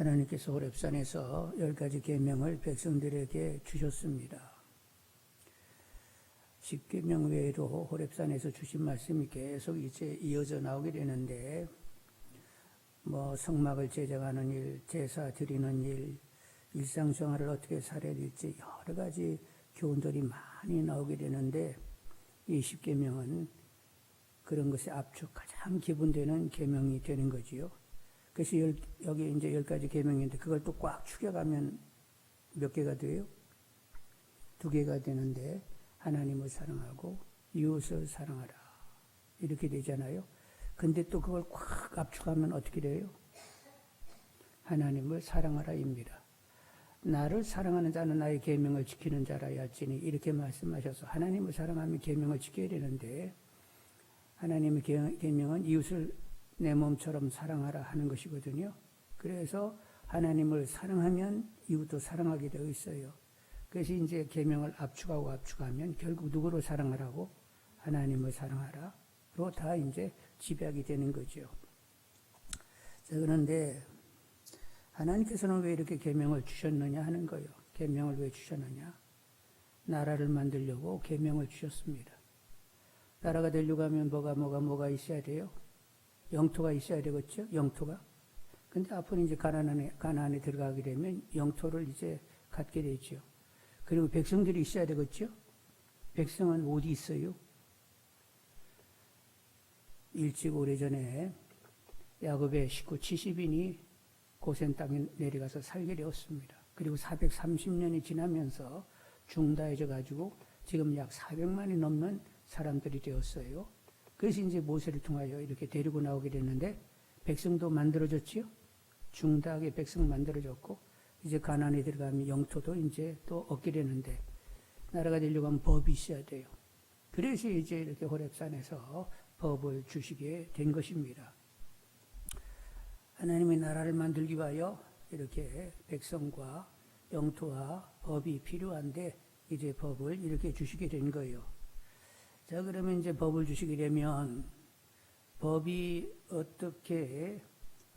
하나님께서 호렙산에서 10가지 계명을 백성들에게 주셨습니다. 10계명 외에도 호렙산에서 주신 말씀이 계속 이제 이어져 나오게 되는데, 성막을 제정하는 일, 제사 드리는 일, 일상생활을 어떻게 살아야 될지 여러 가지 교훈들이 많이 나오게 되는데, 이 10계명은 그런 것의 압축, 가장 기본되는 계명이 되는 거지요. 그래서 여기 이제 10가지 계명인데, 그걸 또 꽉 추겨가면 몇 개가 돼요? 2개가 되는데, 하나님을 사랑하고 이웃을 사랑하라, 이렇게 되잖아요. 근데 또 그걸 꽉 압축하면 어떻게 돼요? 하나님을 사랑하라입니다. 나를 사랑하는 자는 나의 계명을 지키는 자라 할지니, 이렇게 말씀하셔서 하나님을 사랑하면 계명을 지켜야 되는데, 하나님의 계명은 이웃을 내 몸처럼 사랑하라 하는 것이거든요. 그래서 하나님을 사랑하면 이웃도 사랑하게 되어 있어요. 그래서 이제 계명을 압축하면 결국 누구를 사랑하라고? 하나님을 사랑하라로 다 이제 집약이 되는 거죠. 자, 그런데 하나님께서는 왜 이렇게 계명을 주셨느냐 하는 거예요. 계명을 왜 주셨느냐? 나라를 만들려고 계명을 주셨습니다. 나라가 되려고 하면 뭐가 있어야 돼요? 영토가 있어야 되겠죠? 영토가. 근데 앞으로 이제 가나안에 들어가게 되면 영토를 이제 갖게 되죠. 그리고 백성들이 있어야 되겠죠? 백성은 어디 있어요? 일찍 오래전에 야곱의 식구 70인이 고센 땅에 내려가서 살게 되었습니다. 그리고 430년이 지나면서 중다해져 가지고 지금 약 400만이 넘는 사람들이 되었어요. 그래서 이제 모세를 통하여 이렇게 데리고 나오게 됐는데, 백성도 만들어졌지요? 중다하게 백성 만들어졌고, 이제 가나안에 들어가면 영토도 이제 또 얻게 되는데, 나라가 되려고 하면 법이 있어야 돼요. 그래서 이제 이렇게 호렙산에서 법을 주시게 된 것입니다. 하나님의 나라를 만들기 위하여 이렇게 백성과 영토와 법이 필요한데, 이제 법을 이렇게 주시게 된 거예요. 자, 그러면 이제 법을 주시게 되면 법이 어떻게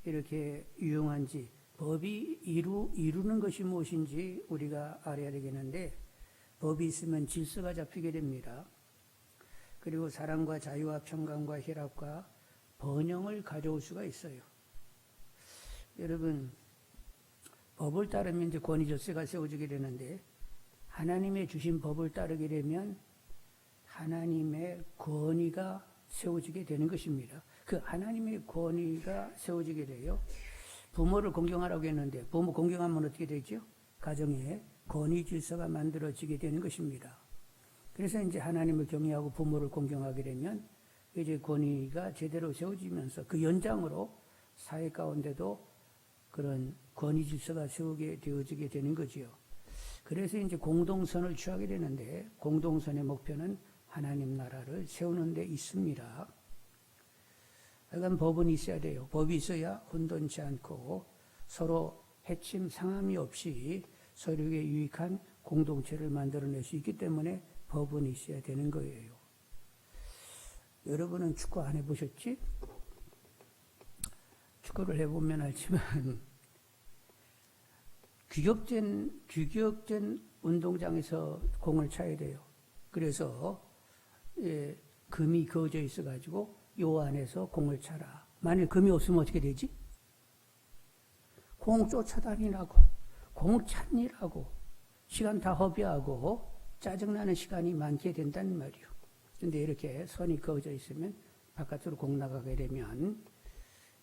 이렇게 유용한지, 법이 이루는 것이 무엇인지 우리가 알아야 되겠는데, 법이 있으면 질서가 잡히게 됩니다. 그리고 사랑과 자유와 평강과 희락과 번영을 가져올 수가 있어요. 여러분, 법을 따르면 이제 권위 질서가 세워지게 되는데, 하나님의 주신 법을 따르게 되면 하나님의 권위가 세워지게 되는 것입니다. 그 하나님의 권위가 세워지게 돼요. 부모를 공경하라고 했는데, 부모 공경하면 어떻게 되죠? 가정에 권위 질서가 만들어지게 되는 것입니다. 그래서 이제 하나님을 경외하고 부모를 공경하게 되면 이제 권위가 제대로 세워지면서 그 연장으로 사회 가운데도 그런 권위 질서가 세우게 되어지게 되는 거지요. 그래서 이제 공동선을 취하게 되는데, 공동선의 목표는 하나님 나라를 세우는 데 있습니다. 그러니까 법은 있어야 돼요. 법이 있어야 혼돈치 않고 서로 해침 상함이 없이 서로에게 유익한 공동체를 만들어낼 수 있기 때문에 법은 있어야 되는 거예요. 여러분은 축구 안 해보셨지? 축구를 해보면 알지만 규격된 운동장에서 공을 차야 돼요. 그래서 금이 그어져 있어가지고 요 안에서 공을 차라. 만일 금이 없으면 어떻게 되지? 공 쫓아다니라고, 공 찾느라고 시간 다 허비하고 짜증나는 시간이 많게 된단 말이요. 근데 이렇게 선이 그어져 있으면 바깥으로 공 나가게 되면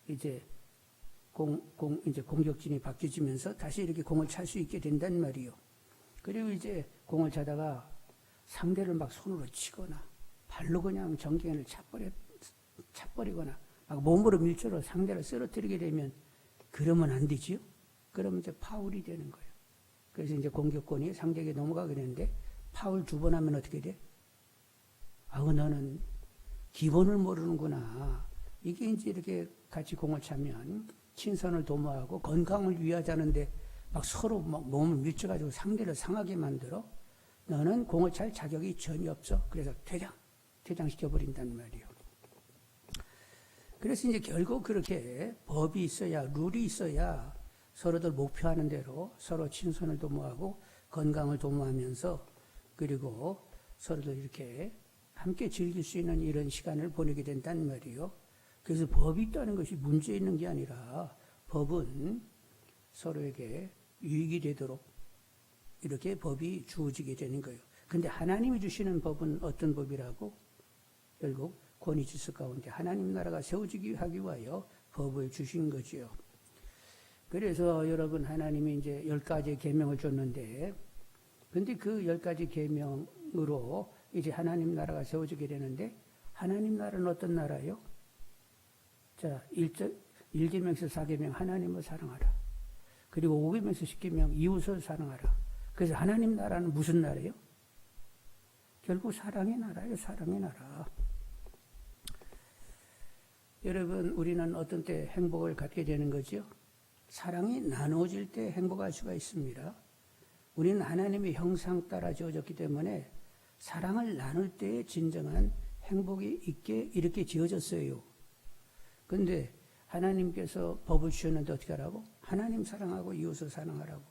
이제 이제 공격진이 바뀌어지면서 다시 이렇게 공을 찰 수 있게 된단 말이요. 그리고 이제 공을 차다가 상대를 막 손으로 치거나 발로 그냥 정경을 차버리거나 막 몸으로 밀쳐로 상대를 쓰러뜨리게 되면, 그러면 안 되지요? 그러면 이제 파울이 되는 거예요. 그래서 이제 공격권이 상대에게 넘어가게 되는데, 파울 2번 하면 어떻게 돼? 너는 기본을 모르는구나. 이게 이제 이렇게 같이 공을 차면 친선을 도모하고 건강을 위하자는데 막 서로 막 몸을 밀쳐가지고 상대를 상하게 만들어. 너는 공을 찰 자격이 전혀 없어. 그래서 퇴장시켜버린단 말이에요. 그래서 이제 결국 그렇게 법이 있어야, 룰이 있어야 서로들 목표하는 대로 서로 친손을 도모하고 건강을 도모하면서 그리고 서로들 이렇게 함께 즐길 수 있는 이런 시간을 보내게 된다는 말이에요. 그래서 법이 있다는 것이 문제 있는 게 아니라 법은 서로에게 유익이 되도록 이렇게 법이 주어지게 되는 거예요. 근데 하나님이 주시는 법은 어떤 법이라고? 결국 권위 질서 가운데 하나님 나라가 세워지기 하기 위하여 법을 주신 거지요. 그래서 여러분 하나님이 이제 10가지 계명을 줬는데 근데 그 10가지 계명으로 이제 하나님 나라가 세워지게 되는데 하나님 나라는 어떤 나라예요? 자, 1계명에서 4계명 하나님을 사랑하라. 그리고 5계명에서 10계명 이웃을 사랑하라. 그래서 하나님 나라는 무슨 나라예요? 결국 사랑의 나라예요. 사랑의 나라. 여러분 우리는 어떤 때 행복을 갖게 되는 거죠? 사랑이 나누어질 때 행복할 수가 있습니다. 우리는 하나님의 형상 따라 지어졌기 때문에 사랑을 나눌 때에 진정한 행복이 있게 이렇게 지어졌어요. 그런데 하나님께서 법을 주셨는데 어떻게 하라고? 하나님 사랑하고 이웃을 사랑하라고.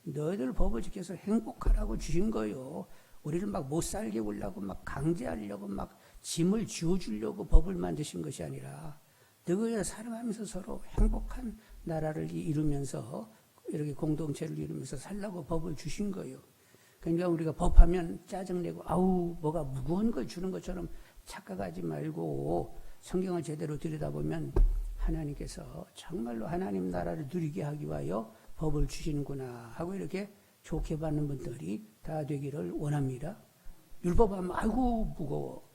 너희들 법을 지켜서 행복하라고 주신 거예요. 우리를 막 못 살게 하려고 막 강제하려고 막 짐을 지어주려고 법을 만드신 것이 아니라 너희가 사랑하면서 서로 행복한 나라를 이루면서 이렇게 공동체를 이루면서 살라고 법을 주신 거예요. 그러니까 우리가 법하면 짜증내고 아우 뭐가 무거운 걸 주는 것처럼 착각하지 말고 성경을 제대로 들여다보면 하나님께서 정말로 하나님 나라를 누리게 하기 위하여 법을 주시는구나 하고 이렇게 좋게 받는 분들이 다 되기를 원합니다. 율법하면 아이고 무거워.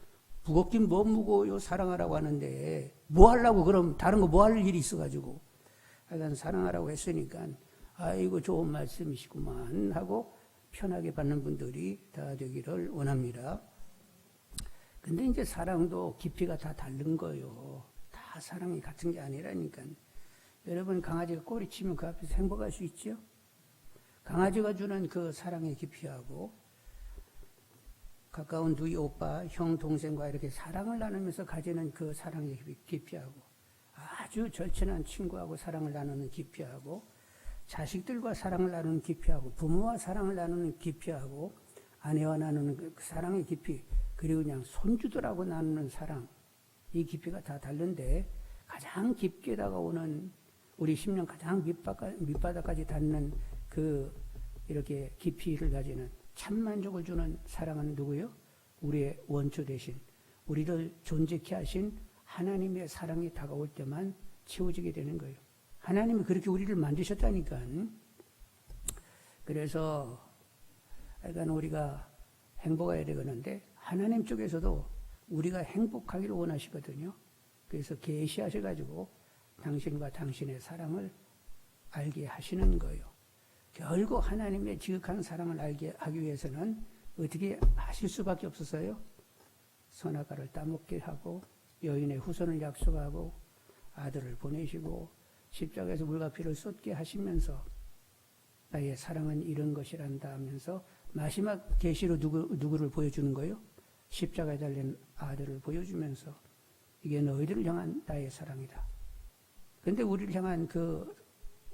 무겁긴 뭐 무거워요. 사랑하라고 하는데 뭐 하려고 그럼 다른 거 뭐 할 일이 있어가지고 하여간 사랑하라고 했으니까 아이고 좋은 말씀이시구만 하고 편하게 받는 분들이 다 되기를 원합니다. 근데 이제 사랑도 깊이가 다 다른 거예요. 다 사랑이 같은 게 아니라니까. 여러분 강아지가 꼬리치면 그 앞에서 행복할 수 있죠? 강아지가 주는 그 사랑의 깊이하고 가까운 누이 오빠, 형, 동생과 이렇게 사랑을 나누면서 가지는 그 사랑의 깊이하고 아주 절친한 친구하고 사랑을 나누는 깊이하고 자식들과 사랑을 나누는 깊이하고 부모와 사랑을 나누는 깊이하고 아내와 나누는 그 사랑의 깊이 그리고 그냥 손주들하고 나누는 사랑 이 깊이가 다 다른데 가장 깊게 다가오는 우리 심령 가장 밑바닥까지 닿는 그 이렇게 깊이를 가지는 참 만족을 주는 사랑은 누구요? 우리의 원초 대신 우리를 존재케 하신 하나님의 사랑이 다가올 때만 채워지게 되는 거예요. 하나님이 그렇게 우리를 만드셨다니까. 그래서 약간 우리가 행복해야 되겠는데 하나님 쪽에서도 우리가 행복하기를 원하시거든요. 그래서 계시하셔가지고 당신과 당신의 사랑을 알게 하시는 거예요. 결국 하나님의 지극한 사랑을 알게 하기 위해서는 어떻게 하실 수밖에 없었어요? 선악과를 따먹게 하고 여인의 후손을 약속하고 아들을 보내시고 십자가에서 물과 피를 쏟게 하시면서 나의 사랑은 이런 것이란다 하면서 마지막 계시로 누구를 보여주는 거예요? 십자가에 달린 아들을 보여주면서 이게 너희들을 향한 나의 사랑이다. 그런데 우리를 향한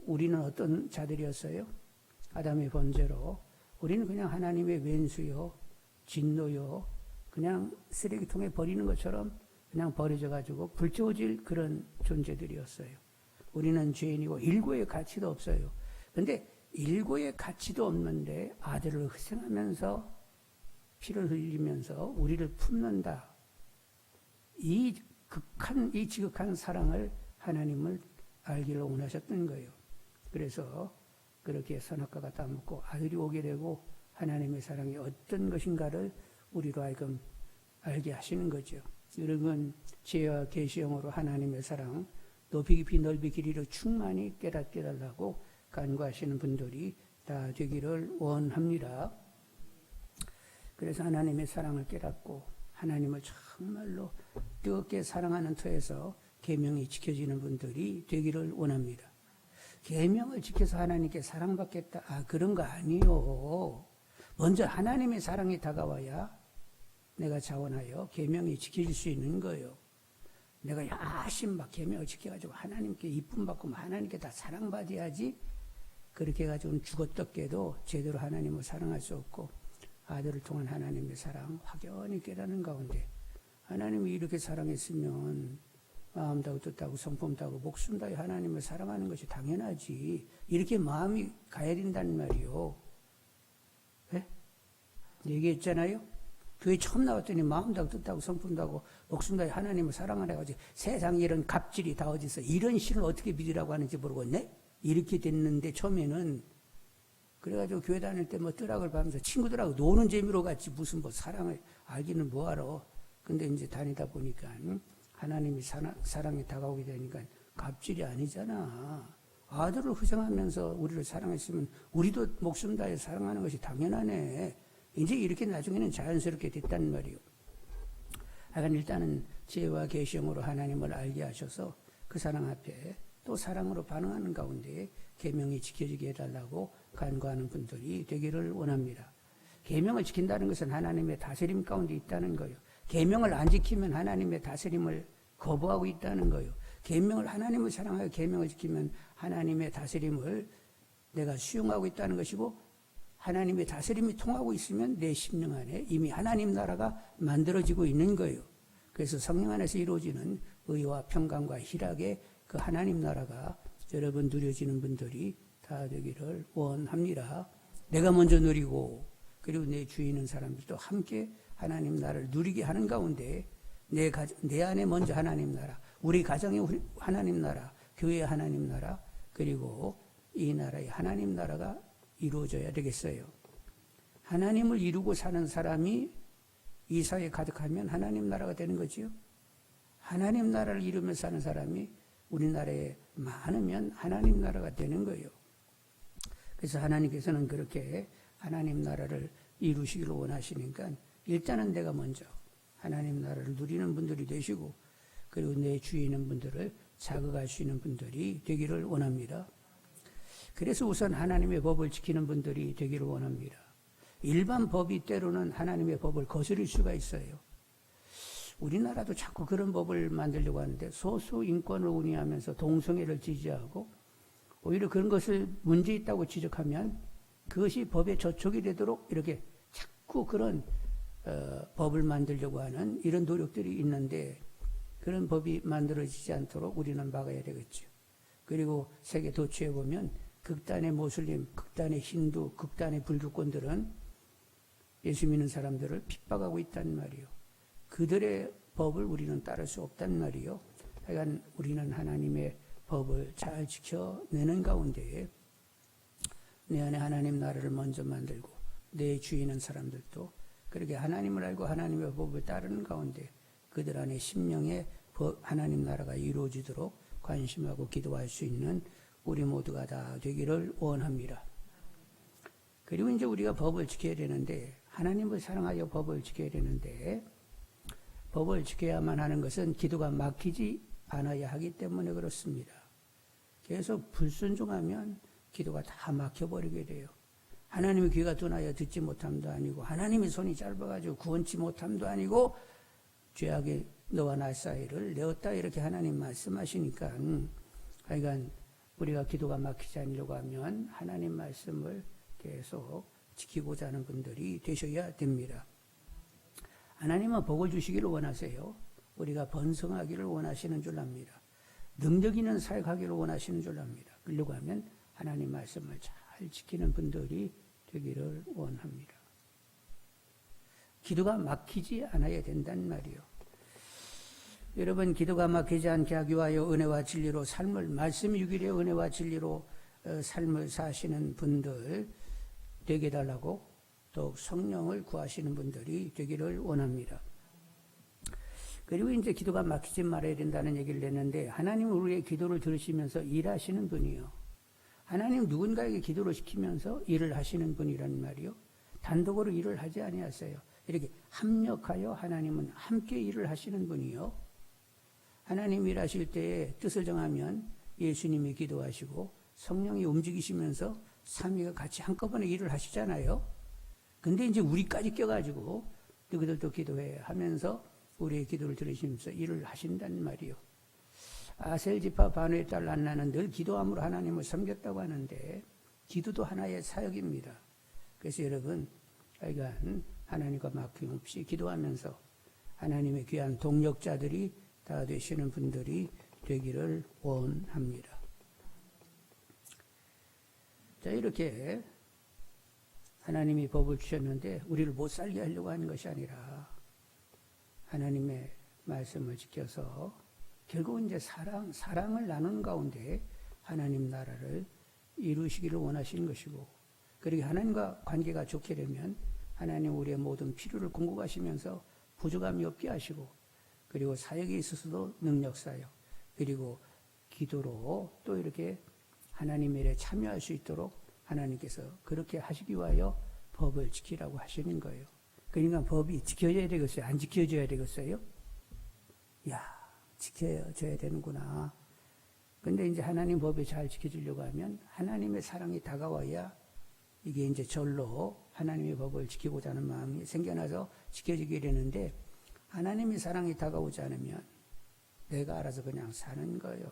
우리는 어떤 자들이었어요? 아담의 번제로 우리는 그냥 하나님의 왼수요, 진노요, 그냥 쓰레기통에 버리는 것처럼 그냥 버려져가지고 불태워질 그런 존재들이었어요. 우리는 죄인이고 일고의 가치도 없어요. 그런데 일고의 가치도 없는데 아들을 희생하면서 피를 흘리면서 우리를 품는다. 이 지극한 사랑을 하나님을 알기를 원하셨던 거예요. 그래서 그렇게 선악과가 따먹고 아들이 오게 되고 하나님의 사랑이 어떤 것인가를 우리로 하여금 알게 하시는 거죠. 여러분 지혜와 계시형으로 하나님의 사랑 높이 깊이 넓이 길이로 충만히 깨닫게 해달라고 간구하시는 분들이 다 되기를 원합니다. 그래서 하나님의 사랑을 깨닫고 하나님을 정말로 뜨겁게 사랑하는 터에서 계명이 지켜지는 분들이 되기를 원합니다. 계명을 지켜서 하나님께 사랑받겠다. 그런 거 아니요. 먼저 하나님의 사랑이 다가와야 내가 자원하여 계명이 지켜질 수 있는 거예요. 내가 열심히 막 계명을 지켜가지고 하나님께 이쁨 받고 하나님께 다 사랑받아야지 그렇게 해가지고는 죽었다 깨도 제대로 하나님을 사랑할 수 없고 아들을 통한 하나님의 사랑 확연히 깨닫는 가운데 하나님이 이렇게 사랑했으면 마음 다하고 뜻 다하고 성품 다하고 목숨 다해 하나님을 사랑하는 것이 당연하지. 이렇게 마음이 가야 된다는 말이요. 네? 얘기했잖아요. 교회 처음 나왔더니 마음 다하고 뜻 다하고 성품 다하고 목숨 다해 하나님을 사랑하라 가지고 세상에 이런 갑질이 다 어디 있어. 이런 신을 어떻게 믿으라고 하는지 모르겠네. 이렇게 됐는데 처음에는 그래가지고 교회 다닐 때 뭐 뜨락을 받으면서 친구들하고 노는 재미로 갔지 무슨 뭐 사랑을 알기는 뭐하러. 근데 이제 다니다 보니까 하나님이 사랑에 다가오게 되니까 갑질이 아니잖아. 아들을 희생하면서 우리를 사랑했으면 우리도 목숨 다해 사랑하는 것이 당연하네. 이제 이렇게 나중에는 자연스럽게 됐단 말이요. 하여간 일단은 지혜와 계시형으로 하나님을 알게 하셔서 그 사랑 앞에 또 사랑으로 반응하는 가운데 계명이 지켜지게 해달라고 간구하는 분들이 되기를 원합니다. 계명을 지킨다는 것은 하나님의 다스림 가운데 있다는 거예요. 계명을 안 지키면 하나님의 다스림을 거부하고 있다는 거예요. 계명을 하나님을 사랑하여 계명을 지키면 하나님의 다스림을 내가 수용하고 있다는 것이고 하나님의 다스림이 통하고 있으면 내 심령 안에 이미 하나님 나라가 만들어지고 있는 거예요. 그래서 성령 안에서 이루어지는 의와 평강과 희락의 그 하나님 나라가 여러분 누려지는 분들이 다 되기를 원합니다. 내가 먼저 누리고 그리고 내 주위에 있는 사람들도 함께 하나님 나라를 누리게 하는 가운데 내 안에 먼저 하나님 나라, 우리 가정의 하나님 나라, 교회의 하나님 나라, 그리고 이 나라의 하나님 나라가 이루어져야 되겠어요. 하나님을 이루고 사는 사람이 이 사회에 가득하면 하나님 나라가 되는 거지요. 하나님 나라를 이루며 사는 사람이 우리나라에 많으면 하나님 나라가 되는 거예요. 그래서 하나님께서는 그렇게 하나님 나라를 이루시기를 원하시니까 일단은 내가 먼저 하나님 나라를 누리는 분들이 되시고 그리고 내 주위에 있는 분들을 자극할 수 있는 분들이 되기를 원합니다. 그래서 우선 하나님의 법을 지키는 분들이 되기를 원합니다. 일반 법이 때로는 하나님의 법을 거스릴 수가 있어요. 우리나라도 자꾸 그런 법을 만들려고 하는데 소수 인권을 운운하면서 동성애를 지지하고 오히려 그런 것을 문제 있다고 지적하면 그것이 법의 저촉이 되도록 이렇게 자꾸 그런 법을 만들려고 하는 이런 노력들이 있는데 그런 법이 만들어지지 않도록 우리는 막아야 되겠죠. 그리고 세계 도처에 보면 극단의 모슬림, 극단의 힌두, 극단의 불교권들은 예수 믿는 사람들을 핍박하고 있단 말이요. 그들의 법을 우리는 따를 수 없단 말이요. 하여간 우리는 하나님의 법을 잘 지켜내는 가운데 내 안에 하나님 나라를 먼저 만들고 내 주위에 있는 사람들도 그렇게 하나님을 알고 하나님의 법을 따르는 가운데 그들 안에 심령의 하나님 나라가 이루어지도록 관심하고 기도할 수 있는 우리 모두가 다 되기를 원합니다. 그리고 이제 우리가 법을 지켜야 되는데 하나님을 사랑하여 법을 지켜야 되는데 법을 지켜야만 하는 것은 기도가 막히지 않아야 하기 때문에 그렇습니다. 계속 불순종하면 기도가 다 막혀버리게 돼요. 하나님의 귀가 둔하여 듣지 못함도 아니고 하나님의 손이 짧아가지고 구원치 못함도 아니고 죄악의 너와 나 사이를 내었다 이렇게 하나님 말씀하시니까 하여간 우리가 기도가 막히지 않으려고 하면 하나님 말씀을 계속 지키고자 하는 분들이 되셔야 됩니다. 하나님은 복을 주시기를 원하세요. 우리가 번성하기를 원하시는 줄 압니다. 능력 있는 사역하기를 원하시는 줄 압니다. 그러려고 하면 하나님 말씀을 잘 지키는 분들이 되기를 원합니다. 기도가 막히지 않아야 된다는 말이요. 여러분 기도가 막히지 않게 하기 위하여 은혜와 진리로 삶을 말씀 유길의 은혜와 진리로 삶을 사시는 분들 되게 해달라고 더욱 성령을 구하시는 분들이 되기를 원합니다. 그리고 이제 기도가 막히지 말아야 된다는 얘기를 했는데 하나님은 우리의 기도를 들으시면서 일하시는 분이요. 하나님 누군가에게 기도를 시키면서 일을 하시는 분이란 말이요. 단독으로 일을 하지 아니하세요. 이렇게 합력하여 하나님은 함께 일을 하시는 분이요. 하나님 일하실 때에 뜻을 정하면 예수님이 기도하시고 성령이 움직이시면서 삼위가 같이 한꺼번에 일을 하시잖아요. 근데 이제 우리까지 껴가지고 너희들도 기도해 하면서 우리의 기도를 들으시면서 일을 하신단 말이요. 아셀 지파 바누의 딸 안나는 늘 기도함으로 하나님을 섬겼다고 하는데 기도도 하나의 사역입니다. 그래서 여러분 하여간 하나님과 막힘없이 기도하면서 하나님의 귀한 동력자들이 다 되시는 분들이 되기를 원합니다. 자, 이렇게 하나님이 법을 주셨는데 우리를 못 살게 하려고 하는 것이 아니라 하나님의 말씀을 지켜서 결국은 이제 사랑을 나누는 가운데 하나님 나라를 이루시기를 원하시는 것이고, 그리고 하나님과 관계가 좋게 되면 하나님 우리의 모든 필요를 공급하시면서 부족함이 없게 하시고, 그리고 사역에 있어서도 능력 사역, 그리고 기도로 또 이렇게 하나님의 일에 참여할 수 있도록 하나님께서 그렇게 하시기 위하여 법을 지키라고 하시는 거예요. 그러니까 법이 지켜져야 되겠어요? 안 지켜져야 되겠어요? 야, 지켜져야 되는구나. 근데 이제 하나님 법이 잘 지켜지려고 하면 하나님의 사랑이 다가와야 이게 이제 절로 하나님의 법을 지키고자 하는 마음이 생겨나서 지켜지게 되는데, 하나님의 사랑이 다가오지 않으면 내가 알아서 그냥 사는 거예요.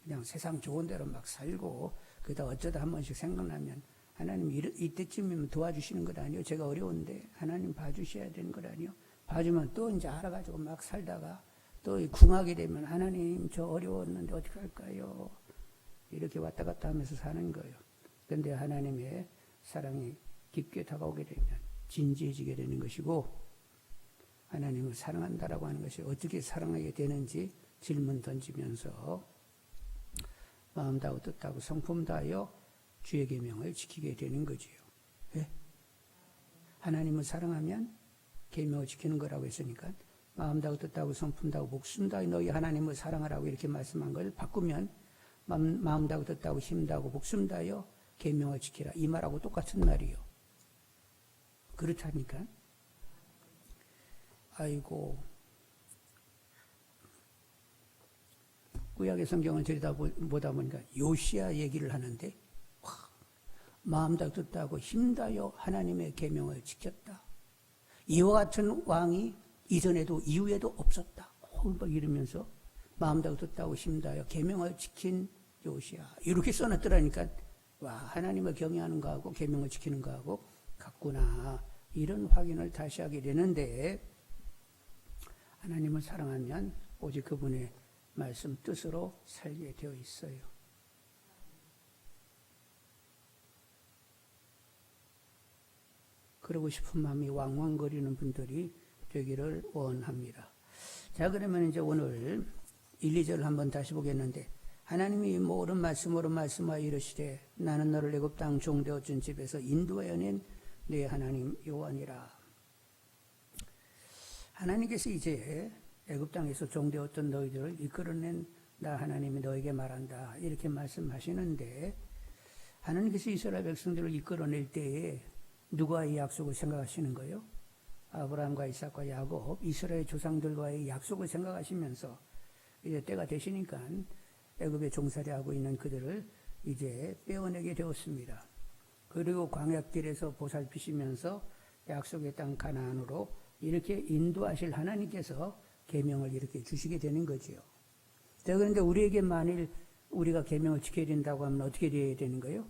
그냥 세상 좋은 대로 막 살고, 그러다 어쩌다 한 번씩 생각나면 하나님 이때쯤이면 도와주시는 것 아니에요? 제가 어려운데 하나님 봐주셔야 되는 것 아니에요? 봐주면 또 이제 알아가지고 막 살다가 또 궁하게 되면 하나님 저 어려웠는데 어떻게 할까요? 이렇게 왔다 갔다 하면서 사는 거예요. 그런데 하나님의 사랑이 깊게 다가오게 되면 진지해지게 되는 것이고, 하나님을 사랑한다라고 하는 것이 어떻게 사랑하게 되는지 질문 던지면서 마음 다하고 뜻 다하고 성품 다하여 주의 계명을 지키게 되는 거지요. 예? 하나님을 사랑하면 계명을 지키는 거라고 했으니까 마음 다하고 뜻 다하고 성품 다하고 목숨 다하여 너희 하나님을 사랑하라고 이렇게 말씀한 걸 바꾸면 마음 다하고 뜻 다하고 힘 다하고 목숨 다하여 계명을 지키라, 이 말하고 똑같은 말이요. 그렇다니까. 아이고, 구약의 성경을 들여다보다 보니까 요시야 얘기를 하는데, 와, 마음 다하고 뜻 다하고 힘 다하여 하나님의 계명을 지켰다. 이와 같은 왕이 이전에도 이후에도 없었다. 막 이러면서 마음 다하고 뜻 다하고 힘 다하여 계명을 지킨 요시야, 이렇게 써놨더라니까. 와, 하나님을 경외하는 거하고 계명을 지키는 거하고 같구나, 이런 확인을 다시 하게 되는데, 하나님을 사랑하면 오직 그분의 말씀 뜻으로 살게 되어 있어요. 그러고 싶은 마음이 왕왕거리는 분들이 되기를 원합니다. 자, 그러면 이제 오늘 1, 2절을 한번 다시 보겠는데, 하나님이 모든 말씀으로 말씀하여 이르시되 나는 너를 애굽 땅 종되어 준 집에서 인도하여 낸 내 하나님 여호와니라. 하나님께서 이제 애굽 땅에서 종되었던 너희들을 이끌어낸 나 하나님이 너에게 말한다, 이렇게 말씀하시는데, 하나님께서 이스라엘 백성들을 이끌어낼 때에 누가 이 약속을 생각하시는 거예요? 아브라함과 이삭과 야곱, 이스라엘 조상들과의 약속을 생각하시면서 이제 때가 되시니까 애굽에 종살이 하고 있는 그들을 이제 빼어내게 되었습니다. 그리고 광야길에서 보살피시면서 약속의 땅 가나안으로 이렇게 인도하실 하나님께서 계명을 이렇게 주시게 되는 거지요. 자, 그런데 우리에게 만일 우리가 계명을 지켜야 된다고 하면 어떻게 되어야 되는 거예요?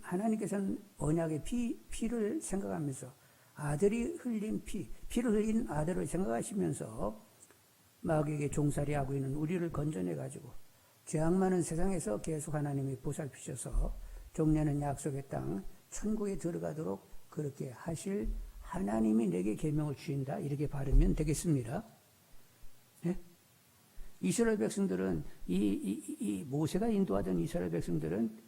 하나님께서는 언약의 피를 생각하면서 아들이 흘린 피를 흘린 아들을 생각하시면서 마귀에게 종살이하고 있는 우리를 건져내가지고 죄악 많은 세상에서 계속 하나님이 보살피셔서 종려는 약속의 땅 천국에 들어가도록 그렇게 하실 하나님이 내게 계명을 주신다, 이렇게 바르면 되겠습니다. 네? 이스라엘 백성들은 이 모세가 인도하던 이스라엘 백성들은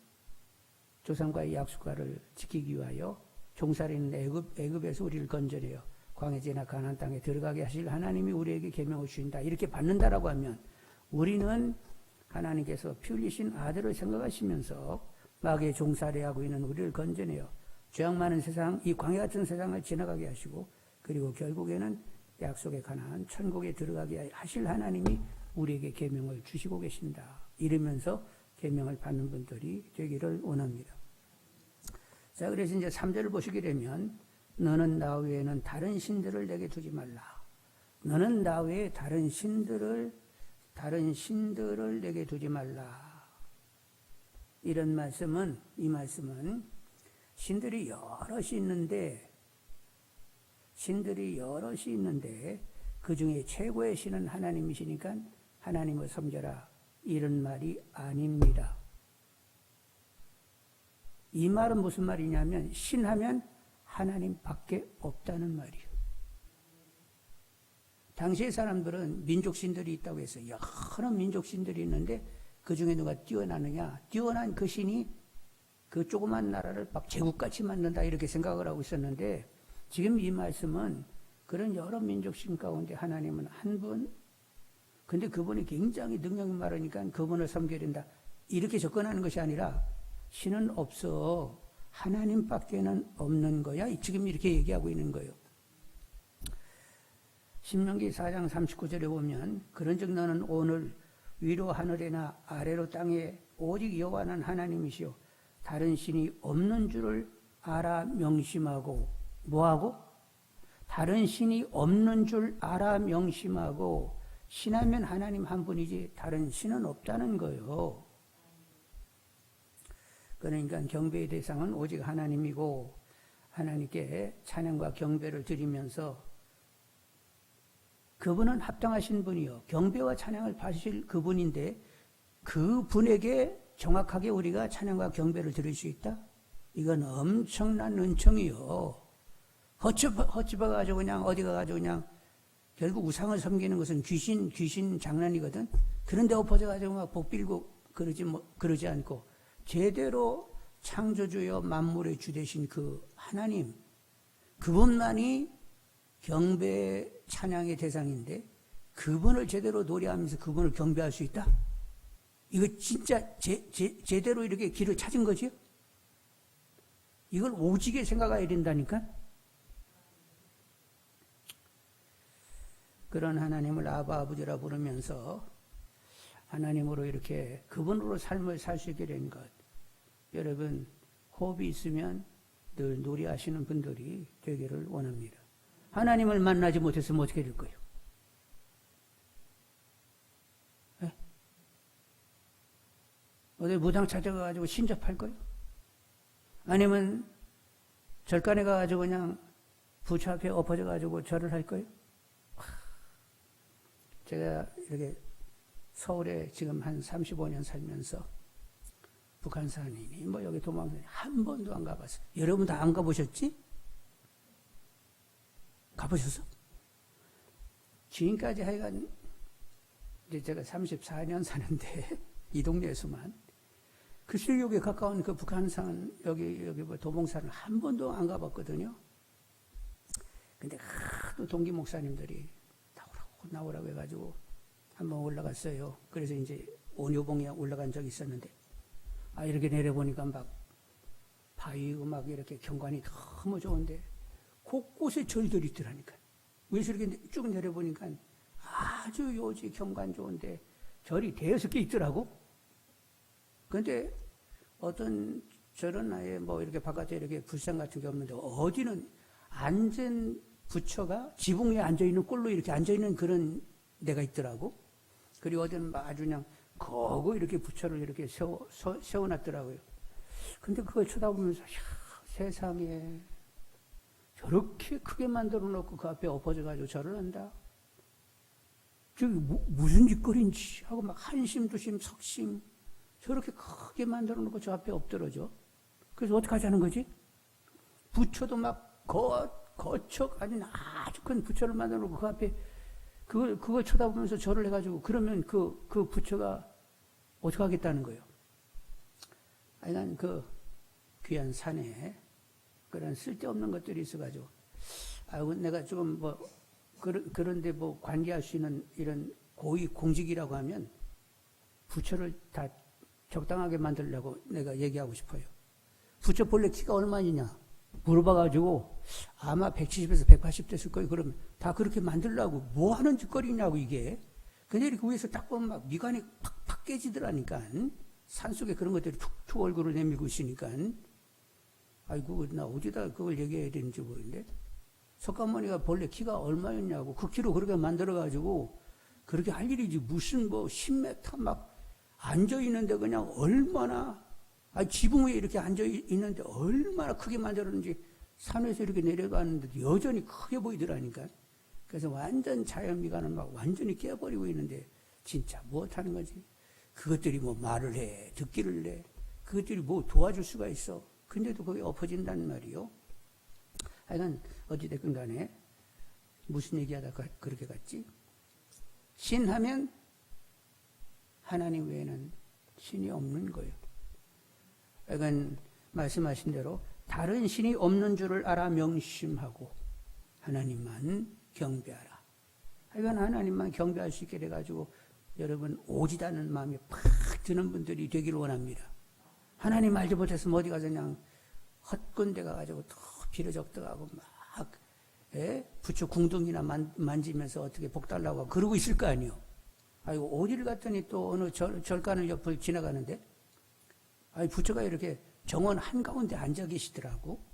조상과의 약속과를 지키기 위하여 종살이는 애굽에서 우리를 건져내어 광야 지나 가나안 땅에 들어가게 하실 하나님이 우리에게 계명을 주신다, 이렇게 받는다라고 하면 우리는 하나님께서 피 흘리신 아들을 생각하시면서 마귀의 종살이하고 있는 우리를 건져내어 죄악 많은 세상, 이 광야 같은 세상을 지나가게 하시고, 그리고 결국에는 약속의 가나안 천국에 들어가게 하실 하나님이 우리에게 계명을 주시고 계신다, 이러면서 계명을 받는 분들이 되기를 원합니다. 자, 그래서 이제 3절을 보시게 되면 너는 나 외에는 다른 신들을 내게 두지 말라. 너는 나 외에 다른 신들을 내게 두지 말라. 이런 말씀은, 이 말씀은 신들이 여럿이 있는데 그 중에 최고의 신은 하나님이시니까 하나님을 섬겨라. 이런 말이 아닙니다. 이 말은 무슨 말이냐면 신하면 하나님밖에 없다는 말이에요. 당시의 사람들은 민족신들이 있다고 해서 여러 민족신들이 있는데 그 중에 누가 뛰어나느냐? 뛰어난 그 신이 그 조그만 나라를 막 제국같이 만든다 이렇게 생각을 하고 있었는데 지금 이 말씀은 그런 여러 민족신 가운데 하나님은 한 분, 근데 그분이 굉장히 능력이 많으니까 그분을 섬겨야 된다. 이렇게 접근하는 것이 아니라 신은 없어. 하나님밖에는 없는 거야. 지금 이렇게 얘기하고 있는 거예요. 신명기 4장 39절에 보면 그런즉 너는 오늘 위로 하늘에나 아래로 땅에 오직 여호와는 하나님이시요 다른 신이 없는 줄을 알아 명심하고 뭐하고? 다른 신이 없는 줄 알아 명심하고 신하면 하나님 한 분이지 다른 신은 없다는 거예요. 그러니까 경배의 대상은 오직 하나님이고 하나님께 찬양과 경배를 드리면서 그분은 합당하신 분이요. 경배와 찬양을 받으실 그분인데 그분에게 정확하게 우리가 찬양과 경배를 드릴 수 있다? 이건 엄청난 은총이요. 헛집어가지고 그냥 어디 가가지고 그냥 결국 우상을 섬기는 것은 귀신 장난이거든. 그런데 엎어져가지고 막 복 빌고 그러지 않고 제대로 창조주여 만물의 주 되신 그 하나님, 그분만이 경배 찬양의 대상인데 그분을 제대로 노래하면서 그분을 경배할 수 있다? 이거 진짜 제대로 이렇게 길을 찾은 거죠? 이걸 오지게 생각해야 된다니까? 그런 하나님을 아버지라 부르면서 하나님으로 이렇게 그분으로 삶을 살 수 있게 된 것. 여러분 호흡이 있으면 늘 노래하시는 분들이 되기를 원합니다. 하나님을 만나지 못했으면 어떻게 될 거예요? 네? 어디 무당 찾아가가지고 신접할 거예요? 아니면 절간에 가가지고 그냥 부처 앞에 엎어져가지고 절을 할 거예요? 제가 이렇게 서울에 지금 한 35년 살면서 북한산이니 뭐 여기 도망산이 한 번도 안 가봤어요. 여러분 다 안 가보셨지? 가보셨어? 지금까지 하여간 이제 제가 34년 사는데 이 동네에서만 그 실력에 가까운 그 북한산 여기 뭐 도봉산을 한 번도 안 가봤거든요. 근데 하도 동기 목사님들이 나오라고 해가지고 한번 올라갔어요. 그래서 이제 온효봉에 올라간 적이 있었는데 이렇게 내려보니까 막 바위고 막 이렇게 경관이 너무 좋은데 곳곳에 절들이 있더라니까. 위에서 이렇게 쭉 내려보니까 아주 요지 경관 좋은데 절이 대여섯 개 있더라고. 그런데 어떤 절은 아예 뭐 이렇게 바깥에 이렇게 불상 같은 게 없는데 어디는 앉은 부처가 지붕 위에 앉아있는 꼴로 이렇게 앉아있는 그런 데가 있더라고. 그리고 어디는 아주 그냥 거고 이렇게 부처를 이렇게 세워놨더라고요. 근데 그걸 쳐다보면서 세상에 저렇게 크게 만들어 놓고 그 앞에 엎어져가지고 절을 한다. 저기 무슨 짓거리인지 하고 막 한심두심 석심 저렇게 크게 만들어 놓고 저 앞에 엎드러져. 그래서 어떻게 하자는 거지? 부처도 막 거척 아주 큰 부처를 만들어 놓고 그 앞에 그걸 쳐다보면서 절을 해가지고 그러면 그 부처가 어떻게 하겠다는 거예요? 하여간 그 귀한 산에 그런 쓸데없는 것들이 있어가지고 내가 조금 그런데 뭐 관계할 수 있는 이런 고위 공직이라고 하면 부처를 다 적당하게 만들려고 내가 얘기하고 싶어요. 부처 본래 키가 얼마냐 물어봐가지고 아마 170에서 180 됐을 거예요. 그러면 다 그렇게 만들려고 뭐 하는 짓거리냐고 이게. 근데 이렇게 위에서 딱 보면 막 미간이 팍팍 깨지더라니까. 산속에 그런 것들이 툭툭 얼굴을 내밀고 있으니까. 아이고 나 어디다 그걸 얘기해야 되는지 모르는데. 석가모니가 본래 키가 얼마였냐고. 그 키로 그렇게 만들어가지고 그렇게 할 일이지. 무슨 뭐 10m 막 앉아있는데 그냥 얼마나, 지붕 위에 이렇게 앉아있는데 얼마나 크게 만들었는지 산에서 이렇게 내려가는데 여전히 크게 보이더라니까. 그래서 완전 자연미관을 막 완전히 깨버리고 있는데 진짜 못하는 거지. 그것들이 뭐 말을 해, 듣기를 해. 그것들이 뭐 도와줄 수가 있어. 근데도 그게 엎어진단 말이요. 하여간 어찌됐건 간에 무슨 얘기하다 그렇게 갔지? 신하면 하나님 외에는 신이 없는 거예요. 하여간 말씀하신 대로 다른 신이 없는 줄을 알아 명심하고 하나님만 경배하라. 하여간 하나님만 경배할 수 있게 돼가지고 여러분 오지도 않는 마음이 팍 드는 분들이 되기를 원합니다. 하나님 알지 못했으면 어디 가서 그냥 헛군데 가가지고 더 비려적덕하고 막 부처 궁둥이나 만지면서 어떻게 복 달라고 그러고 있을 거 아니요. 아이고 어디를 갔더니 또 어느 절간을 옆을 지나가는데 부처가 이렇게 정원 한가운데 앉아 계시더라고.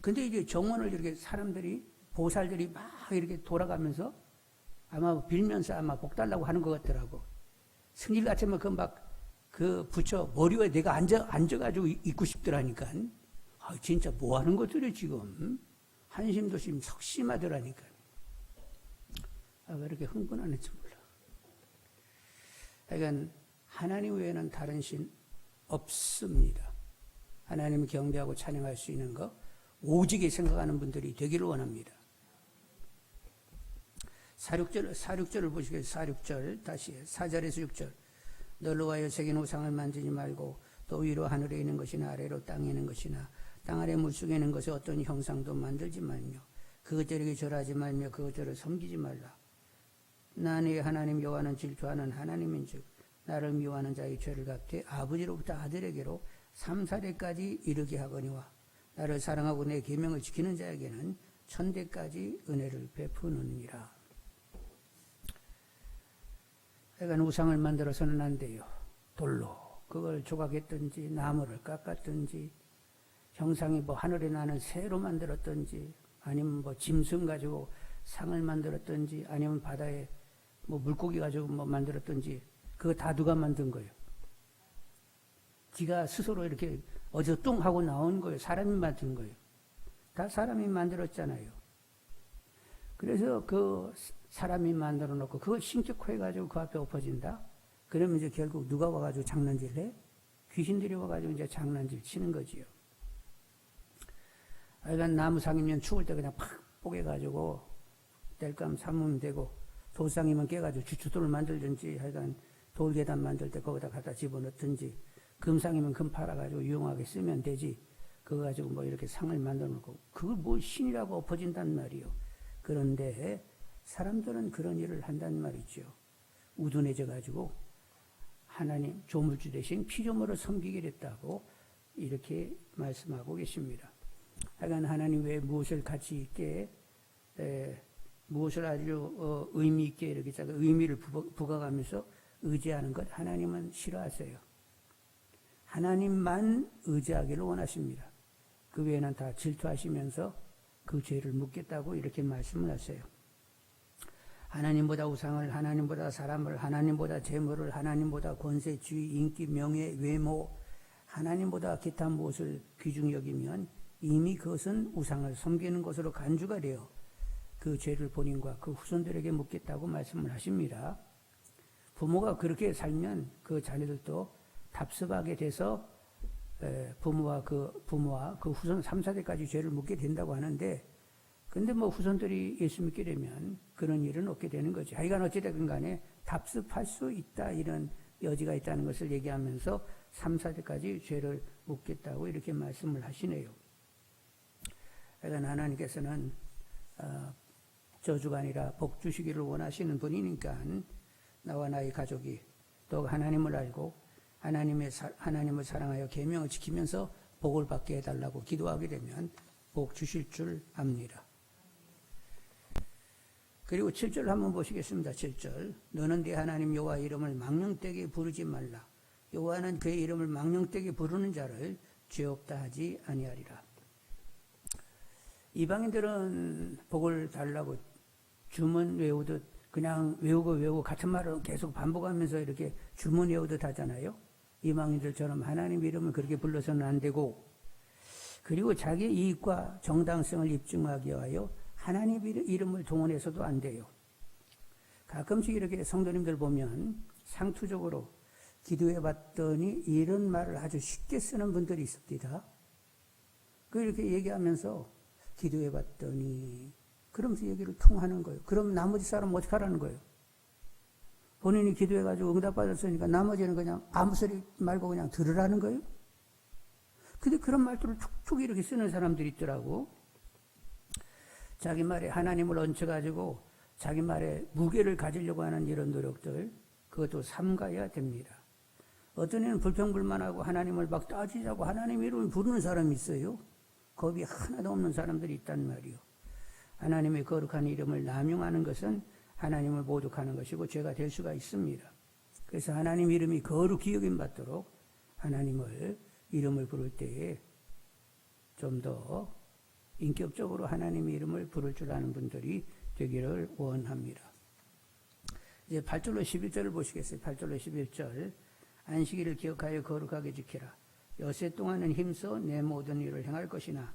근데 이제 정원을 이렇게 사람들이 보살들이 막 이렇게 돌아가면서 아마 빌면서 아마 복 달라고 하는 것 같더라고. 승질 같으면 그 부처 머리 위에 내가 앉아가지고 있고 싶더라니까. 진짜 뭐 하는 것들이 지금 한심도심 석심하더라니까. 왜 이렇게 흥분하는지 몰라. 하여간 하나님 외에는 다른 신 없습니다. 하나님 경배하고 찬양할 수 있는 거 오직에 생각하는 분들이 되기를 원합니다. 4,6절을 보시겠어요. 4,6절 다시 4절에서 6절. 널로 하여 새긴 우상을 만지지 말고 또 위로 하늘에 있는 것이나 아래로 땅에 있는 것이나 땅 아래 물속에 있는 것에 어떤 형상도 만들지 말며 그것들에게 절하지 말며 그것들을 섬기지 말라. 나 네 하나님 여호와는 질투하는 하나님인즉 나를 미워하는 자의 죄를 갚되 아버지로부터 아들에게로 3,4대까지 이르게 하거니와 나를 사랑하고 내 계명을 지키는 자에게는 1,000대까지 은혜를 베푸느니라. 하여간 우상을 만들어서는 안 돼요. 돌로 그걸 조각했든지 나무를 깎았든지 형상이 뭐 하늘에 나는 새로 만들었든지 아니면 뭐 짐승 가지고 상을 만들었든지 아니면 바다에 뭐 물고기 가지고 뭐 만들었든지 그거 다 누가 만든 거예요? 지가 스스로 이렇게 어디서 뚱 하고 나온 거예요. 사람이 만든 거예요. 다 사람이 만들었잖아요. 그래서 그 사람이 만들어 놓고 그걸 신격화해가지고 그 앞에 엎어진다? 그러면 이제 결국 누가 와가지고 장난질 해? 귀신들이 와가지고 이제 장난질 치는 거지요. 하여간 나무상이면 추울 때 그냥 팍 뽀개가지고 땔감 삼으면 되고 돌상이면 깨가지고 주춧돌을 만들든지 하여간 돌계단 만들 때 거기다 갖다 집어넣든지 금상이면 금 팔아가지고 유용하게 쓰면 되지. 그거 가지고 뭐 이렇게 상을 만들어 놓고 그걸 뭐 신이라고 엎어진단 말이요. 그런데 사람들은 그런 일을 한단 말이죠. 우둔해져 가지고 하나님 조물주 대신 피조물을 섬기게 됐다고 이렇게 말씀하고 계십니다. 하여간 하나님 외에 무엇을 가치 있게 무엇을 아주 의미 있게 이렇게 의미를 부각하면서 의지하는 것 하나님은 싫어하세요. 하나님만 의지하기를 원하십니다. 그 외에는 다 질투하시면서 그 죄를 묻겠다고 이렇게 말씀을 하세요. 하나님보다 우상을, 하나님보다 사람을, 하나님보다 재물을, 하나님보다 권세, 지위, 인기, 명예, 외모, 하나님보다 기타 무엇을 귀중히 여기면 이미 그것은 우상을 섬기는 것으로 간주가 되어 그 죄를 본인과 그 후손들에게 묻겠다고 말씀을 하십니다. 부모가 그렇게 살면 그 자녀들도 답습하게 돼서 부모와 그 후손 3, 4대까지 죄를 묻게 된다고 하는데 근데 뭐 후손들이 예수 믿게 되면 그런 일은 없게 되는 거죠. 하여간 어찌됐든 간에 답습할 수 있다 이런 여지가 있다는 것을 얘기하면서 3, 4대까지 죄를 묻겠다고 이렇게 말씀을 하시네요. 하여간 하나님께서는 저주가 아니라 복 주시기를 원하시는 분이니까 나와 나의 가족이 또 하나님을 알고 하나님을 사랑하여 계명을 지키면서 복을 받게 해달라고 기도하게 되면 복 주실 줄 압니다. 그리고 7절 한번 보시겠습니다. 7절 너는 네 하나님 여호와 이름을 망령되게 부르지 말라. 여호와는 그의 이름을 망령되게 부르는 자를 죄 없다 하지 아니하리라. 이방인들은 복을 달라고 주문 외우듯 그냥 외우고 같은 말을 계속 반복하면서 이렇게 주문 외우듯 하잖아요. 이방인들처럼 하나님 이름을 그렇게 불러서는 안 되고, 그리고 자기 이익과 정당성을 입증하기 위하여 하나님 이름을 동원해서도 안 돼요. 가끔씩 이렇게 성도님들 보면 상투적으로 기도해 봤더니 이런 말을 아주 쉽게 쓰는 분들이 있습니다. 이렇게 얘기하면서 기도해 봤더니 그러면서 얘기를 통하는 거예요. 그럼 나머지 사람은 어떻게 하라는 거예요? 본인이 기도해가지고 응답받았으니까 나머지는 그냥 아무 소리 말고 그냥 들으라는 거예요? 근데 그런 말들을 툭툭 이렇게 쓰는 사람들이 있더라고. 자기 말에 하나님을 얹혀가지고 자기 말에 무게를 가지려고 하는 이런 노력들, 그것도 삼가해야 됩니다. 어떤 애는 불평불만하고 하나님을 막 따지자고 하나님 이름을 부르는 사람이 있어요. 겁이 하나도 없는 사람들이 있단 말이요. 하나님의 거룩한 이름을 남용하는 것은 하나님을 모독하는 것이고 죄가 될 수가 있습니다. 그래서 하나님 이름이 거룩히 여김받도록 하나님을 이름을 부를 때에 좀 더 인격적으로 하나님의 이름을 부를 줄 아는 분들이 되기를 원합니다. 이제 8절로 11절을 보시겠어요. 8절로 11절. 안식일을 기억하여 거룩하게 지키라. 여세 동안은 힘써 내 모든 일을 행할 것이나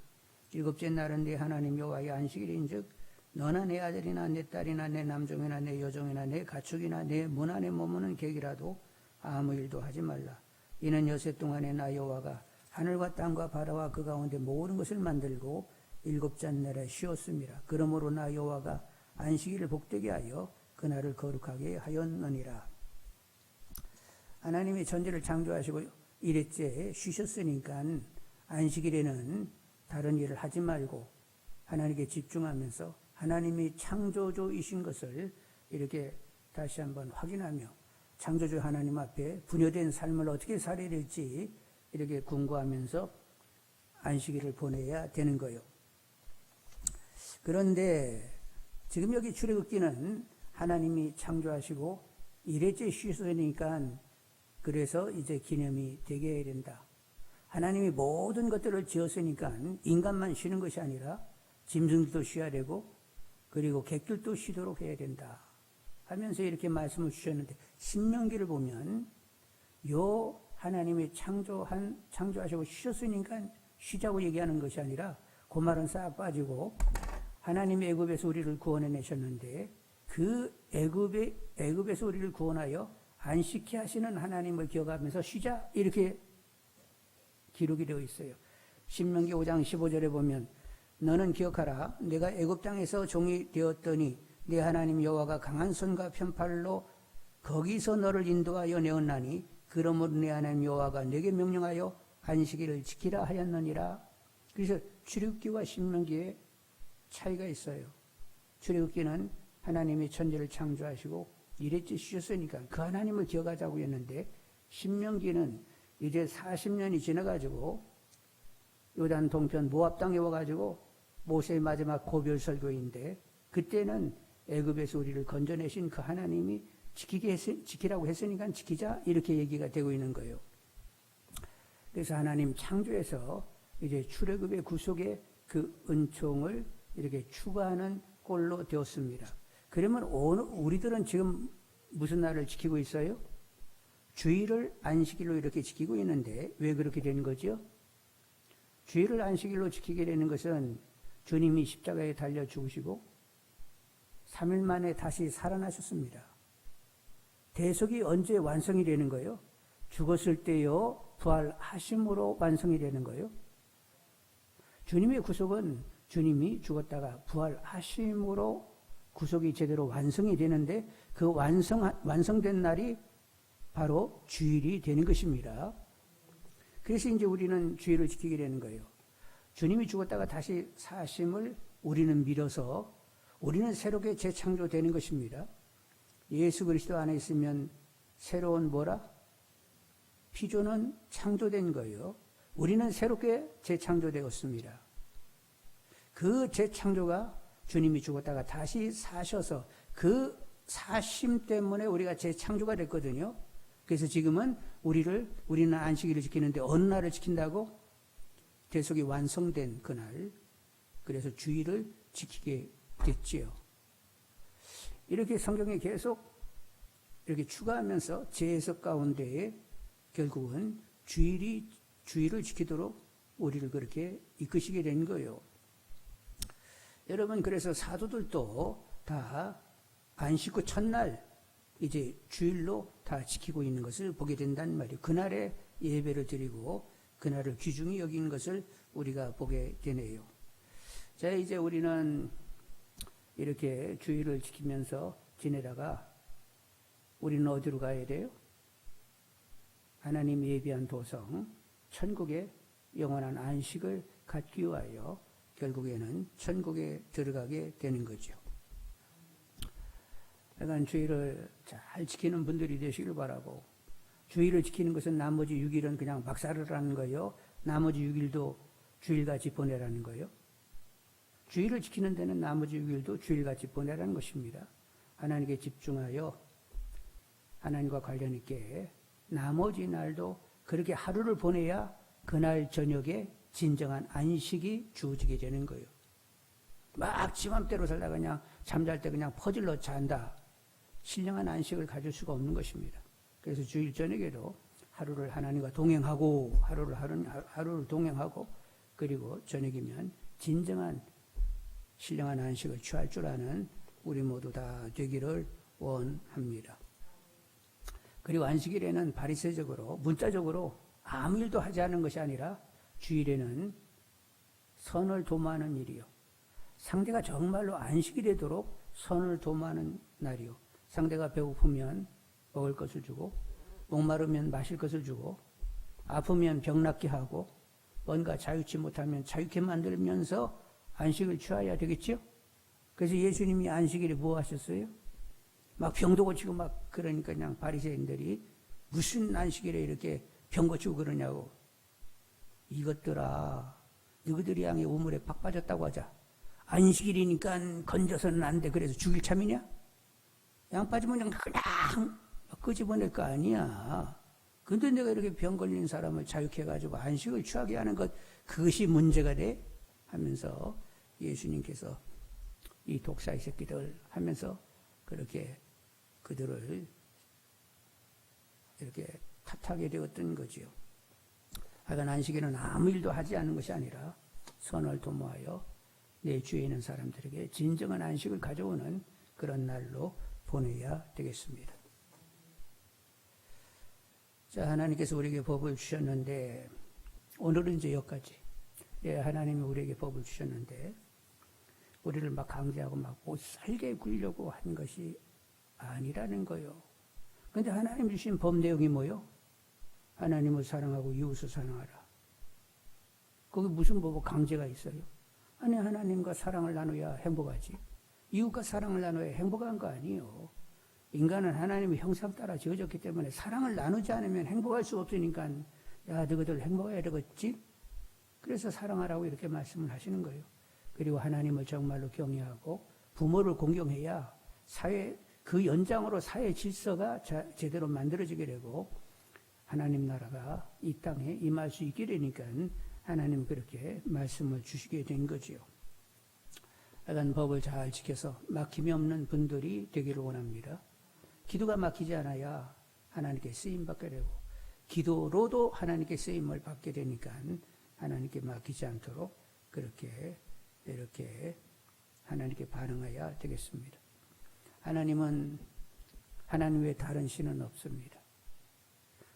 일곱째 날은 네 하나님 여호와의 안식일인즉 너나 내 아들이나 내 딸이나 내 남종이나 내 여종이나 내 가축이나 내 문 안에 머무는 객이라도 아무 일도 하지 말라. 이는 여세 동안에 나 여호와가 하늘과 땅과 바다와 그 가운데 모든 것을 만들고 일곱째 날에 쉬었습니다. 그러므로 나 여호와가 안식일을 복되게 하여 그날을 거룩하게 하였느니라. 하나님이 천지를 창조하시고 일일째 쉬셨으니까 안식일에는 다른 일을 하지 말고 하나님께 집중하면서 하나님이 창조주이신 것을 이렇게 다시 한번 확인하며 창조주 하나님 앞에 분여된 삶을 어떻게 살아야 될지 이렇게 궁구하면서 안식일을 보내야 되는 거예요. 그런데 지금 여기 출애굽기는 하나님이 창조하시고 일일째 쉬셨으니까 그래서 이제 기념이 되게 해야 된다. 하나님이 모든 것들을 지었으니까 인간만 쉬는 것이 아니라 짐승들도 쉬어야 되고 그리고 객들도 쉬도록 해야 된다 하면서 이렇게 말씀을 주셨는데, 신명기를 보면 요 하나님이 창조하시고 쉬셨으니까 쉬자고 얘기하는 것이 아니라 그 말은 싹 빠지고 하나님이 애굽에서 우리를 구원해내셨는데 그 애굽에서 우리를 구원하여 안식케 하시는 하나님을 기억하면서 쉬자 이렇게 기록이 되어 있어요. 신명기 5장 15절에 보면 너는 기억하라. 내가 애굽 땅에서 종이 되었더니 내 하나님 여호와가 강한 손과 편팔로 거기서 너를 인도하여 내었나니 그러므로 내 하나님 여호와가 내게 명령하여 안식일을 지키라 하였느니라. 그래서 출애굽기와 신명기에 차이가 있어요. 출애굽기는 하나님이 천지를 창조하시고 일일째 쉬셨으니까 그 하나님을 기억하자고 했는데, 신명기는 이제 40년이 지나가지고 요단 동편 모압 땅에 와가지고 모세의 마지막 고별 설교인데, 그때는 애굽에서 우리를 건져내신 그 하나님이 지키라고 했으니까 지키자 이렇게 얘기가 되고 있는 거예요. 그래서 하나님 창조에서 이제 출애굽의 구속의 그 은총을 이렇게 추구하는 꼴로 되었습니다. 그러면 우리들은 지금 무슨 날을 지키고 있어요? 주일을 안식일로 이렇게 지키고 있는데 왜 그렇게 되는 거죠? 주일을 안식일로 지키게 되는 것은 주님이 십자가에 달려 죽으시고 3일 만에 다시 살아나셨습니다. 대속이 언제 완성이 되는 거예요? 죽었을 때요, 부활하심으로 완성이 되는 거예요. 주님의 구속은 주님이 죽었다가 부활하심으로 구속이 제대로 완성이 되는데 그 완성된 날이 바로 주일이 되는 것입니다. 그래서 이제 우리는 주일을 지키게 되는 거예요. 주님이 죽었다가 다시 사심을 우리는 믿어서 우리는 새롭게 재창조되는 것입니다. 예수 그리스도 안에 있으면 새로운 뭐라? 피조는 창조된 거예요. 우리는 새롭게 재창조되었습니다. 그 재창조가 주님이 죽었다가 다시 사셔서 그 사심 때문에 우리가 재창조가 됐거든요. 그래서 지금은 우리는 안식일을 지키는데 어느 날을 지킨다고? 대속이 완성된 그날, 그래서 주일을 지키게 됐지요. 이렇게 성경에 계속 이렇게 추가하면서 재해석 가운데에 결국은 주일을 지키도록 우리를 그렇게 이끄시게 된 거예요. 여러분, 그래서 사도들도 다 안식 후 첫날 이제 주일로 다 지키고 있는 것을 보게 된단 말이에요. 그날에 예배를 드리고 그날을 귀중히 여기는 것을 우리가 보게 되네요. 자, 이제 우리는 이렇게 주일을 지키면서 지내다가 우리는 어디로 가야 돼요? 하나님 예비한 도성, 천국의 영원한 안식을 갖기 위하여 결국에는 천국에 들어가게 되는 거죠. 그러니까 주일을 잘 지키는 분들이 되시길 바라고, 주일을 지키는 것은 나머지 6일은 그냥 박살을 거예요. 나머지 6일도 주일같이 보내라는 거예요. 주일을 지키는 데는 나머지 6일도 주일같이 보내라는 것입니다. 하나님께 집중하여 하나님과 관련 있게 나머지 날도 그렇게 하루를 보내야 그날 저녁에 진정한 안식이 주어지게 되는 거예요. 막 지맘대로 살다가 그냥 잠잘 때 그냥 퍼질러 잔다. 신령한 안식을 가질 수가 없는 것입니다. 그래서 주일 저녁에도 하루를 하나님과 동행하고 하루를 동행하고 그리고 저녁이면 진정한 신령한 안식을 취할 줄 아는 우리 모두 다 되기를 원합니다. 그리고 안식일에는 바리새적으로 문자적으로 아무 일도 하지 않은 것이 아니라 주일에는 선을 도모하는 일이요. 상대가 정말로 안식이 되도록 선을 도모하는 날이요. 상대가 배고프면 먹을 것을 주고 목마르면 마실 것을 주고 아프면 병 낫게 하고 뭔가 자유치 못하면 자유케 만들면서 안식을 취해야 되겠죠? 그래서 예수님이 안식일에 뭐 하셨어요? 막 병도 고치고 막 그러니까 그냥 바리새인들이 무슨 안식일에 이렇게 병 고치고 그러냐고. 이것들아, 너희들이 양의 우물에 박 빠졌다고 하자. 안식일이니까 건져서는 안 돼. 그래서 죽일 참이냐? 양 빠지면 그냥 끄집어낼 거 아니야. 근데 내가 이렇게 병 걸린 사람을 자유케해가지고 안식을 취하게 하는 것, 그것이 문제가 돼? 하면서 예수님께서 이 독사의 새끼들 하면서 그렇게 그들을 이렇게 탓하게 되었던 거지요. 하여간 안식일은 아무 일도 하지 않는 것이 아니라 선을 도모하여 내 주위에 있는 사람들에게 진정한 안식을 가져오는 그런 날로 보내야 되겠습니다. 자, 하나님께서 우리에게 법을 주셨는데 오늘은 이제 여기까지. 하나님이 우리에게 법을 주셨는데 우리를 막 강제하고 막 못 살게 굴려고 한 것이 아니라는 거요. 그런데 하나님 주신 법 내용이 뭐요? 하나님을 사랑하고 이웃을 사랑하라. 거기 무슨 법 강제가 있어요? 아니, 하나님과 사랑을 나눠야 행복하지. 이웃과 사랑을 나눠야 행복한 거 아니에요. 인간은 하나님의 형상 따라 지어졌기 때문에 사랑을 나누지 않으면 행복할 수 없으니까 야, 너희들 행복해야 되겠지? 그래서 사랑하라고 이렇게 말씀을 하시는 거예요. 그리고 하나님을 정말로 경외하고 부모를 공경해야 그 연장으로 사회 질서가 제대로 만들어지게 되고 하나님 나라가 이 땅에 임할 수 있게 되니까 하나님 그렇게 말씀을 주시게 된 거지요. 하여간 법을 잘 지켜서 막힘이 없는 분들이 되기를 원합니다. 기도가 막히지 않아야 하나님께 쓰임받게 되고 기도로도 하나님께 쓰임을 받게 되니까 하나님께 막히지 않도록 그렇게 이렇게 하나님께 반응해야 되겠습니다. 하나님 외에 다른 신은 없습니다.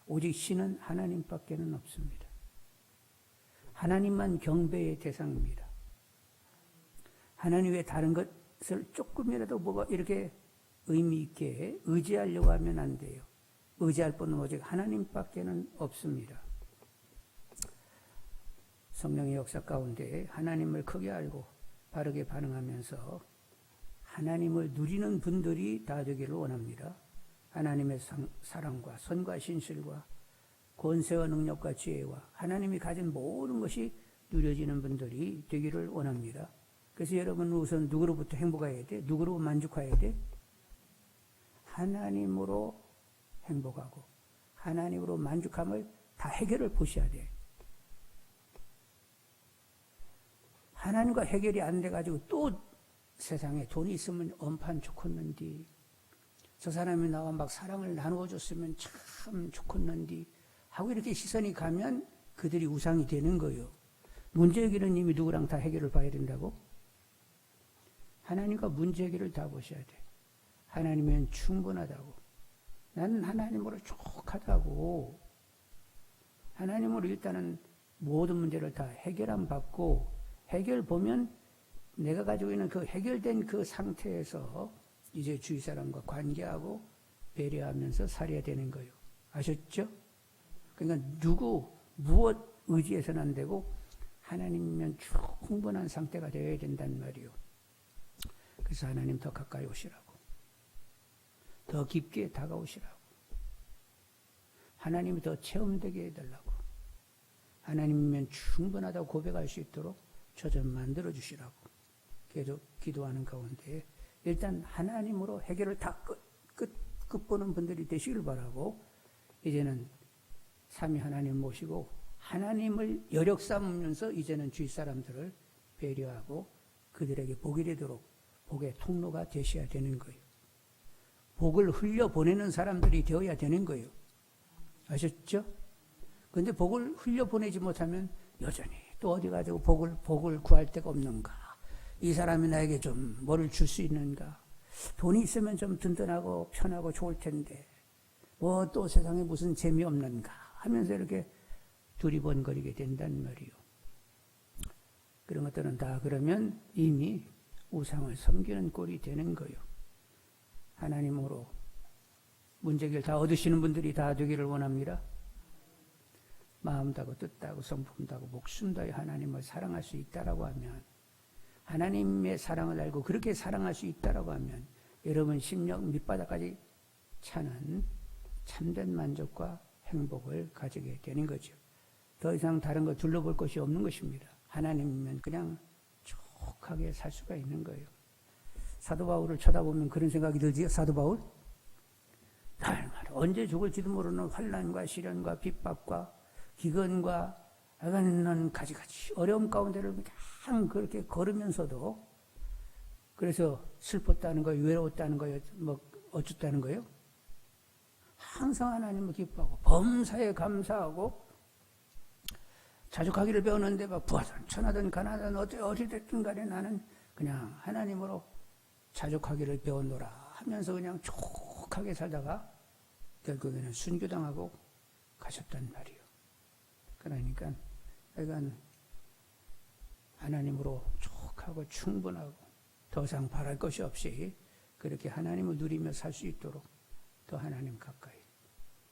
오직 신은 하나님밖에는 없습니다. 하나님만 경배의 대상입니다. 하나님 외에 다른 것을 조금이라도 뭐가 이렇게 의미 있게 의지하려고 하면 안 돼요. 의지할 분은 오직 하나님밖에는 없습니다. 성령의 역사 가운데 하나님을 크게 알고 바르게 반응하면서 하나님을 누리는 분들이 다 되기를 원합니다. 하나님의 사랑과 선과 신실과 권세와 능력과 지혜와 하나님이 가진 모든 것이 누려지는 분들이 되기를 원합니다. 그래서 여러분 우선 누구로부터 행복해야 돼? 누구로 만족해야 돼? 하나님으로 행복하고 하나님으로 만족함을 다 해결을 보셔야 돼. 하나님과 해결이 안 돼가지고 또 세상에 돈이 있으면 엄판 좋겠는디, 저 사람이 나와 막 사랑을 나누어줬으면 참 좋겠는디 하고 이렇게 시선이 가면 그들이 우상이 되는 거예요. 문제 해결은 이미 누구랑 다 해결을 봐야 된다고? 하나님과 문제 해결을 다 보셔야 돼. 하나님은 충분하다고. 나는 하나님으로 족하다고. 하나님으로 일단은 모든 문제를 다 해결함 받고, 해결 보면 내가 가지고 있는 그 해결된 그 상태에서 이제 주위 사람과 관계하고 배려하면서 살아야 되는 거예요. 아셨죠? 그러니까 무엇 의지해서는 안 되고 하나님이면 충분한 상태가 되어야 된단 말이에요. 그래서 하나님 더 가까이 오시라고. 더 깊게 다가오시라고. 하나님이 더 체험되게 해달라고. 하나님이면 충분하다고 고백할 수 있도록 저 좀 만들어주시라고. 계속 기도하는 가운데 일단 하나님으로 해결을 다 끝보는 분들이 되시길 바라고, 이제는 삼위 하나님 모시고 하나님을 여력 삼으면서 이제는 주위 사람들을 배려하고 그들에게 복이 되도록 복의 통로가 되셔야 되는 거예요. 복을 흘려보내는 사람들이 되어야 되는 거예요. 아셨죠? 그런데 복을 흘려보내지 못하면 여전히 또 어디 가지고 복을 구할 데가 없는가? 이 사람이 나에게 좀 뭐를 줄 수 있는가? 돈이 있으면 좀 든든하고 편하고 좋을 텐데 뭐 또 세상에 무슨 재미없는가 하면서 이렇게 두리번거리게 된단 말이에요. 그런 것들은 다 그러면 이미 우상을 섬기는 꼴이 되는 거예요. 하나님으로 문제 해결 다 얻으시는 분들이 다 되기를 원합니다. 마음 다고 뜻 다고 성품 다고 목숨 다해 하나님을 사랑할 수 있다라고 하면, 하나님의 사랑을 알고 그렇게 사랑할 수 있다라고 하면 여러분 심령 밑바닥까지 차는 참된 만족과 행복을 가지게 되는 거죠. 더 이상 다른 거 둘러볼 것이 없는 것입니다. 하나님이면 그냥 촉하게 살 수가 있는 거예요. 사도 바울을 쳐다보면 그런 생각이 들지요. 사도 바울? 날마다 언제 죽을지도 모르는 환난과 시련과 핍박과 기근과 아간난 가지가지 어려움 가운데를 그냥 그렇게 걸으면서도, 그래서 슬펐다는 거예요, 외로웠다는 거예요, 뭐 어쩌다는 거예요? 항상 하나님을 기뻐하고 범사에 감사하고 자족하기를 배웠는데 막 부하든 천하든 가나든 어디 됐든 간에 나는 그냥 하나님으로 자족하기를 배웠노라 하면서 그냥 촉하게 살다가 결국에는 순교당하고 가셨단 말이에요. 그러니까 하나님으로 촉하고 충분하고 더 이상 바랄 것이 없이 그렇게 하나님을 누리며 살 수 있도록 더 하나님 가까이,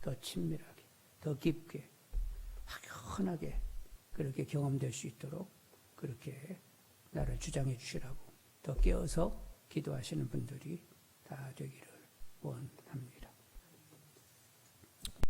더 친밀하게, 더 깊게, 확연하게 그렇게 경험될 수 있도록 그렇게 나를 주장해 주시라고 더 깨어서 기도하시는 분들이 다 되기를 원합니다.